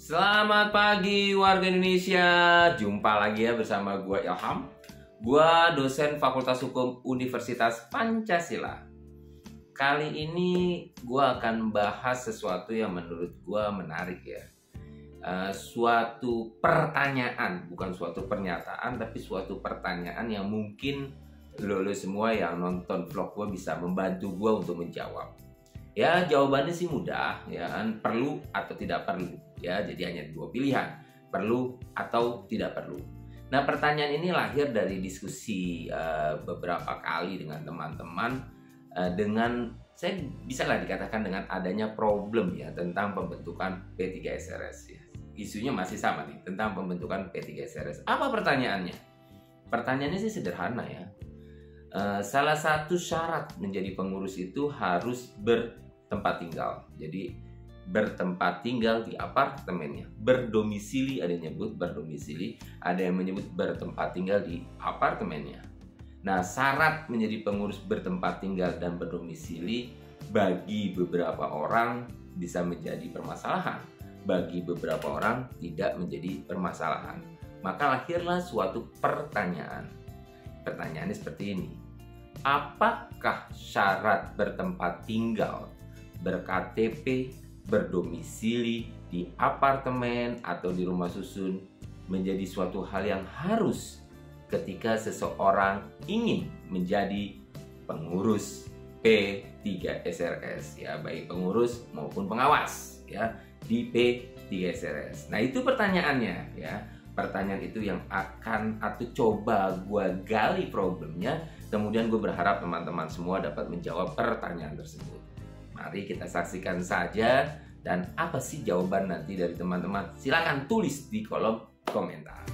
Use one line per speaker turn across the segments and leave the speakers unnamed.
Selamat pagi warga Indonesia. Jumpa lagi ya bersama gue Ilham. Gue dosen Fakultas Hukum Universitas Pancasila. Kali ini gue akan bahas sesuatu yang menurut gue menarik ya. Suatu pertanyaan, bukan suatu pernyataan, tapi suatu pertanyaan yang mungkin lo semua yang nonton vlog gue bisa membantu gue untuk menjawab. Ya, jawabannya sih mudah, ya kan, perlu atau tidak perlu. Ya, jadi hanya dua pilihan, perlu atau tidak perlu. Nah, pertanyaan ini lahir dari diskusi beberapa kali dengan teman-teman, dengan saya bisa lah dikatakan dengan adanya problem ya tentang pembentukan P3SRS ya. Isunya masih sama nih tentang pembentukan P3SRS. Apa pertanyaannya? Pertanyaannya sih sederhana ya. Salah satu syarat menjadi pengurus itu harus bertempat tinggal. Jadi bertempat tinggal di apartemennya, berdomisili, ada yang menyebut berdomisili, ada yang menyebut bertempat tinggal di apartemennya. Nah, syarat menjadi pengurus bertempat tinggal dan berdomisili bagi beberapa orang bisa menjadi permasalahan, bagi beberapa orang tidak menjadi permasalahan. Maka lahirlah suatu pertanyaan. Pertanyaannya seperti ini. Apakah syarat bertempat tinggal, berKTP, berdomisili di apartemen atau di rumah susun menjadi suatu hal yang harus ketika seseorang ingin menjadi pengurus P3SRS ya, baik pengurus maupun pengawas ya di P3SRS. Nah, itu pertanyaannya ya. Pertanyaan itu yang akan aku coba gue gali problemnya. Kemudian gue berharap teman-teman semua dapat menjawab pertanyaan tersebut. Mari kita saksikan saja. Dan apa sih jawaban nanti dari teman-teman? Silakan tulis di kolom komentar.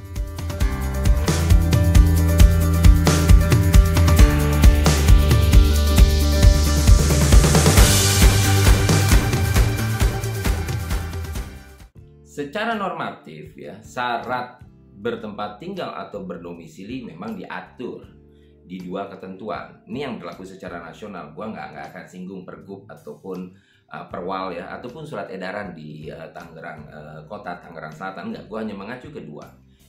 Secara normatif ya, syarat bertempat tinggal atau berdomisili memang diatur di dua ketentuan. Ini yang berlaku secara nasional. Gua nggak akan singgung Pergub ataupun Perwal ya, ataupun surat edaran di Tangerang, Kota Tangerang Selatan. Enggak, gua hanya mengacu kedua.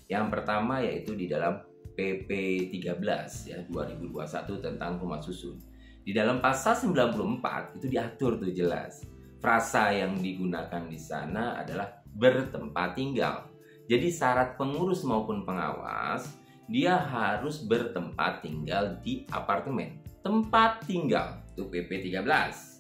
Yang pertama yaitu di dalam PP 13 ya 2021 tentang rumah susun. Di dalam pasal 94 itu diatur tuh jelas. Frasa yang digunakan di sana adalah bertempat tinggal. Jadi syarat pengurus maupun pengawas dia harus bertempat tinggal di apartemen. Tempat tinggal itu PP 13.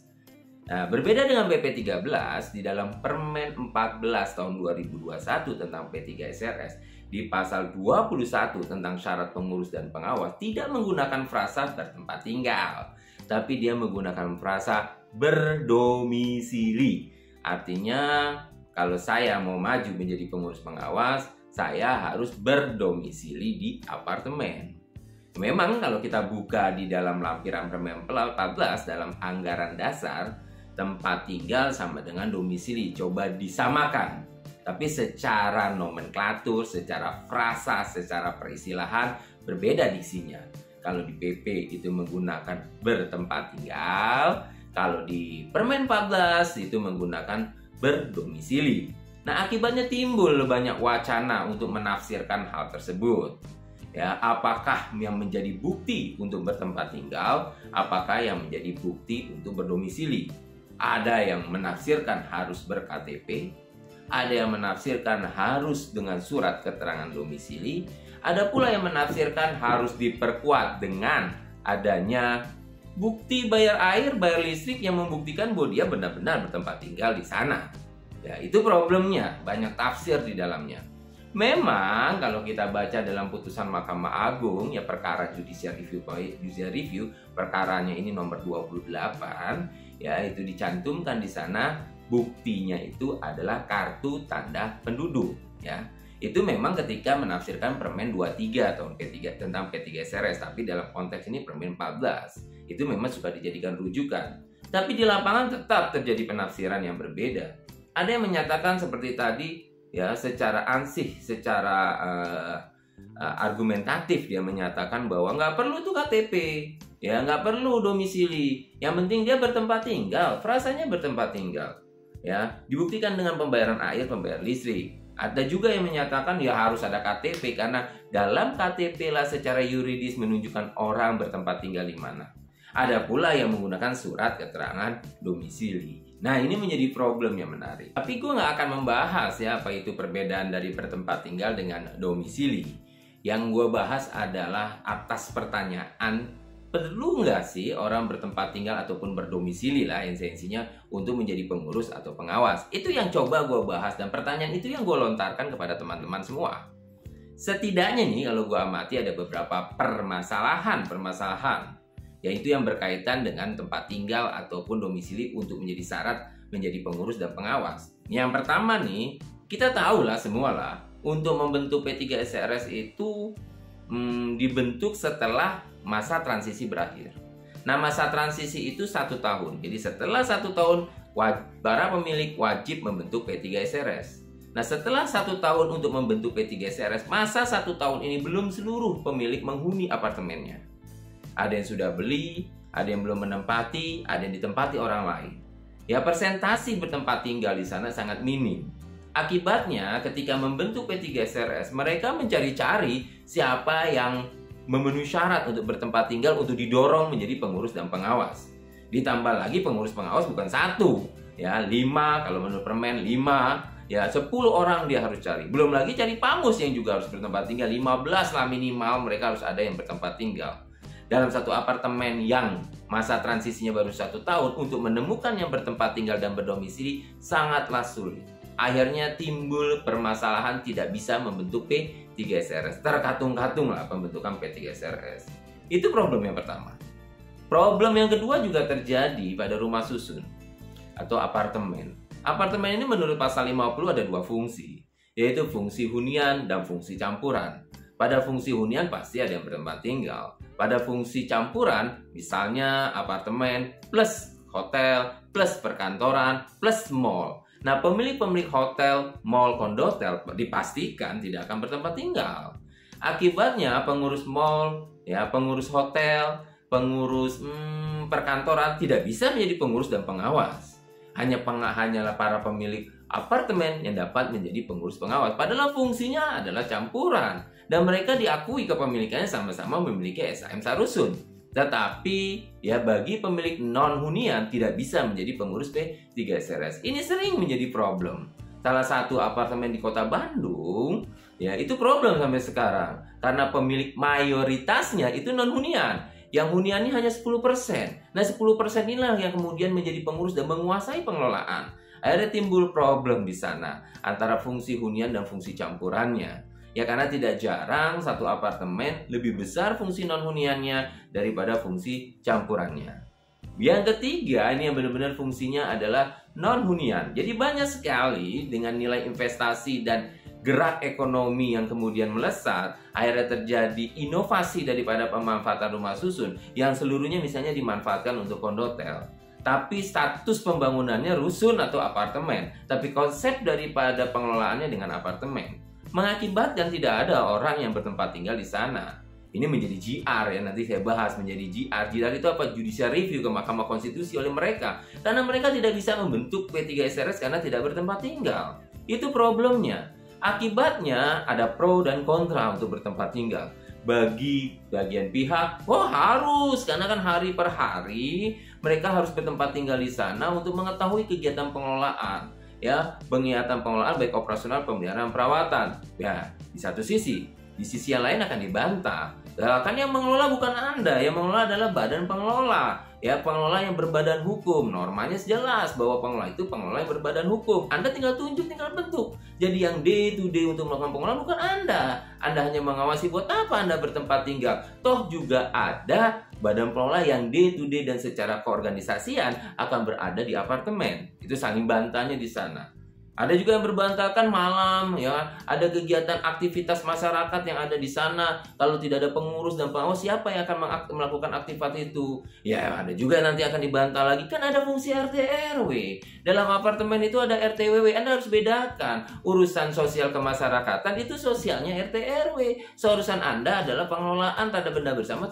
Nah, berbeda dengan PP 13 di dalam Permen 14 tahun 2021 tentang P3SRS di pasal 21 tentang syarat pengurus dan pengawas tidak menggunakan frasa bertempat tinggal, tapi dia menggunakan frasa berdomisili. Artinya kalau saya mau maju menjadi pengurus pengawas, saya harus berdomisili di apartemen. Memang kalau kita buka di dalam lampiran Permen 14 dalam anggaran dasar, tempat tinggal sama dengan domisili coba disamakan. Tapi secara nomenklatur, secara frasa, secara peristilahan berbeda diksinya. Kalau di PP itu menggunakan bertempat tinggal, kalau di Permen 14 itu menggunakan berdomisili. Nah, akibatnya timbul banyak wacana untuk menafsirkan hal tersebut. Ya, apakah yang menjadi bukti untuk bertempat tinggal, apakah yang menjadi bukti untuk berdomisili? Ada yang menafsirkan harus berKTP, ada yang menafsirkan harus dengan surat keterangan domisili, ada pula yang menafsirkan harus diperkuat dengan adanya bukti bayar air, bayar listrik yang membuktikan bahwa dia benar-benar bertempat tinggal di sana. Ya, itu problemnya, banyak tafsir di dalamnya. Memang kalau kita baca dalam putusan Mahkamah Agung ya perkara judicial review, perkaranya ini nomor 28 ya, itu dicantumkan di sana buktinya itu adalah kartu tanda penduduk ya. Itu memang ketika menafsirkan Permen 23 tahun P3 tentang P3SRS, tapi dalam konteks ini Permen 14 itu memang suka dijadikan rujukan. Tapi di lapangan tetap terjadi penafsiran yang berbeda. Ada yang menyatakan seperti tadi ya, secara ansih, secara argumentatif dia menyatakan bahwa nggak perlu tuh KTP, ya nggak perlu domisili, yang penting dia bertempat tinggal, frasanya bertempat tinggal. ya, dibuktikan dengan pembayaran air, pembayaran listrik. Ada juga yang menyatakan ya harus ada KTP karena dalam KTP lah secara yuridis menunjukkan orang bertempat tinggal di mana. Ada pula yang menggunakan surat keterangan domisili. Nah, ini menjadi problem yang menarik. Tapi gue nggak akan membahas ya apa itu perbedaan dari bertempat tinggal dengan domisili. Yang gue bahas adalah atas pertanyaan, perlu nggak sih orang bertempat tinggal ataupun berdomisili lah esensinya untuk menjadi pengurus atau pengawas? Itu yang coba gue bahas dan pertanyaan itu yang gue lontarkan kepada teman-teman semua. Setidaknya nih kalau gue amati ada beberapa permasalahan, yaitu yang berkaitan dengan tempat tinggal ataupun domisili untuk menjadi syarat menjadi pengurus dan pengawas. Yang pertama nih, kita tahu lah semua lah, untuk membentuk P3SRS itu dibentuk setelah masa transisi berakhir. Nah, masa transisi itu 1 tahun. Jadi setelah 1 tahun, para pemilik wajib membentuk P3SRS. Nah, setelah 1 tahun untuk membentuk P3SRS, masa 1 tahun ini belum seluruh pemilik menghuni apartemennya. Ada yang sudah beli, ada yang belum menempati, ada yang ditempati orang lain. Ya, persentase bertempat tinggal di sana sangat minim. Akibatnya, ketika membentuk P3SRS, mereka mencari-cari siapa yang memenuhi syarat untuk bertempat tinggal untuk didorong menjadi pengurus dan pengawas. Ditambah lagi pengurus pengawas bukan 1, ya 5 kalau menurut Permen 5, ya 10 orang dia harus cari. Belum lagi cari pangus yang juga harus bertempat tinggal, 15 lah minimal mereka harus ada yang bertempat tinggal. Dalam satu apartemen yang masa transisinya baru 1 tahun, untuk menemukan yang bertempat tinggal dan berdomisili sangatlah sulit. Akhirnya timbul permasalahan tidak bisa membentuk P3SRS. Terkatung-katung lah pembentukan P3SRS. Itu problem yang pertama. Problem yang kedua juga terjadi pada rumah susun atau apartemen. Apartemen ini menurut pasal 50 ada 2 fungsi, yaitu fungsi hunian dan fungsi campuran. Pada fungsi hunian pasti ada yang bertempat tinggal. Pada fungsi campuran, misalnya apartemen plus hotel plus perkantoran plus mall. Nah, pemilik hotel, mall, kondotel dipastikan tidak akan bertempat tinggal. Akibatnya pengurus mall, ya pengurus hotel, pengurus perkantoran tidak bisa menjadi pengurus dan pengawas. Hanyalah para pemilik apartemen yang dapat menjadi pengurus pengawas. Padahal fungsinya adalah campuran dan mereka diakui kepemilikannya sama-sama memiliki SHM Sarusun. Tetapi ya bagi pemilik non-hunian tidak bisa menjadi pengurus P3SRS. Ini sering menjadi problem. Salah satu apartemen di kota Bandung, ya itu problem sampai sekarang. Karena pemilik mayoritasnya itu non-hunian. Yang huniannya hanya 10%. Nah 10% inilah yang kemudian menjadi pengurus dan menguasai pengelolaan. Akhirnya timbul problem di sana antara fungsi hunian dan fungsi campurannya. Ya karena tidak jarang satu apartemen lebih besar fungsi non-huniannya daripada fungsi campurannya. Yang ketiga, ini yang benar-benar fungsinya adalah non-hunian. Jadi banyak sekali dengan nilai investasi dan gerak ekonomi yang kemudian melesat, akhirnya terjadi inovasi daripada pemanfaatan rumah susun yang seluruhnya misalnya dimanfaatkan untuk kondotel. Tapi status pembangunannya rusun atau apartemen, tapi konsep daripada pengelolaannya dengan apartemen. Mengakibatkan tidak ada orang yang bertempat tinggal di sana. Ini menjadi GR ya, nanti saya bahas menjadi GR. GR itu apa? Judicial review ke Mahkamah Konstitusi oleh mereka. Karena mereka tidak bisa membentuk P3SRS karena tidak bertempat tinggal. Itu problemnya. Akibatnya ada pro dan kontra untuk bertempat tinggal. Bagi bagian pihak, harus, karena kan hari per hari mereka harus bertempat tinggal di sana untuk mengetahui kegiatan pengelolaan. Ya, pengiatan pengelolaan baik operasional, pemeliharaan, perawatan. Ya, di satu sisi, di sisi yang lain akan dibantah. Kan yang mengelola bukan Anda, yang mengelola adalah badan pengelola. Ya, pengelola yang berbadan hukum. Normanya jelas bahwa pengelola itu pengelola yang berbadan hukum. Anda tinggal tunjuk, tinggal bentuk. Jadi yang day to day untuk melakukan pengelolaan bukan Anda. Anda hanya mengawasi buat apa Anda bertempat tinggal. Toh juga ada badan pengelola yang day to day dan secara keorganisasian akan berada di apartemen. Itu saling bantahnya di sana. Ada juga yang berbantahkan malam, ya. Ada kegiatan aktivitas masyarakat yang ada di sana. Kalau tidak ada pengurus dan pengawas, siapa yang akan melakukan aktivitas itu? Ya, ada juga nanti akan dibantah lagi. Kan ada fungsi RT RW. Dalam apartemen itu ada RT RW. Anda harus bedakan. Urusan sosial kemasyarakatan itu sosialnya RT RW. Seurusan Anda adalah pengelolaan tanda benda bersama,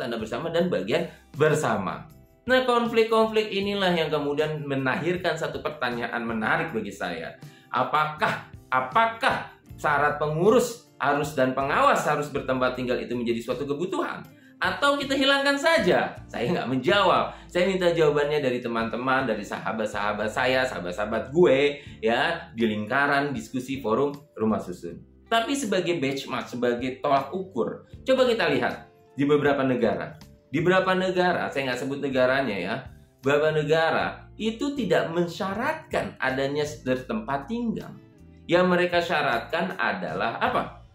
dan bagian bersama. Nah, konflik-konflik inilah yang kemudian melahirkan satu pertanyaan menarik bagi saya. Apakah syarat pengurus harus dan pengawas harus bertempat tinggal itu menjadi suatu kebutuhan? Atau kita hilangkan saja? Saya nggak menjawab. Saya minta jawabannya dari teman-teman, dari sahabat-sahabat saya, sahabat-sahabat gue, ya, di lingkaran diskusi forum Rumah Susun. Tapi sebagai benchmark, sebagai tolak ukur, coba kita lihat di beberapa negara. Di beberapa negara, saya nggak sebut negaranya ya, beberapa negara itu tidak mensyaratkan adanya tempat tinggal. Yang mereka syaratkan adalah apa?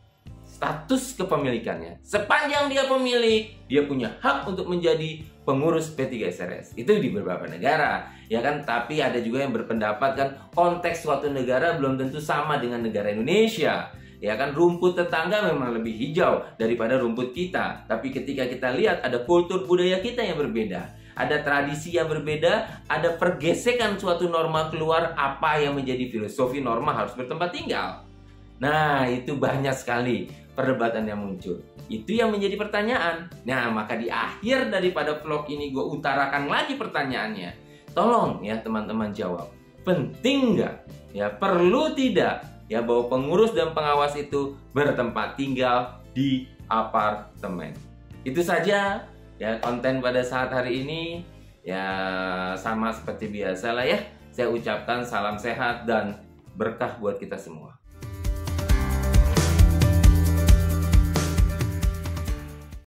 Status kepemilikannya. Sepanjang dia pemilik, dia punya hak untuk menjadi pengurus P3SRS. Itu di beberapa negara, ya kan? Tapi ada juga yang berpendapat kan konteks suatu negara belum tentu sama dengan negara Indonesia. Ya kan, rumput tetangga memang lebih hijau daripada rumput kita. Tapi ketika kita lihat ada kultur budaya kita yang berbeda, ada tradisi yang berbeda, ada pergesekan suatu norma keluar, apa yang menjadi filosofi norma harus bertempat tinggal. Nah, itu banyak sekali perdebatan yang muncul. Itu yang menjadi pertanyaan. Nah, maka di akhir daripada vlog ini gue utarakan lagi pertanyaannya. Tolong ya teman-teman jawab. Penting nggak? Ya, perlu tidak? Ya, bahwa pengurus dan pengawas itu bertempat tinggal di apartemen. Itu saja ya konten pada saat hari ini. Ya, sama seperti biasa lah ya. Saya ucapkan salam sehat dan berkah buat kita semua.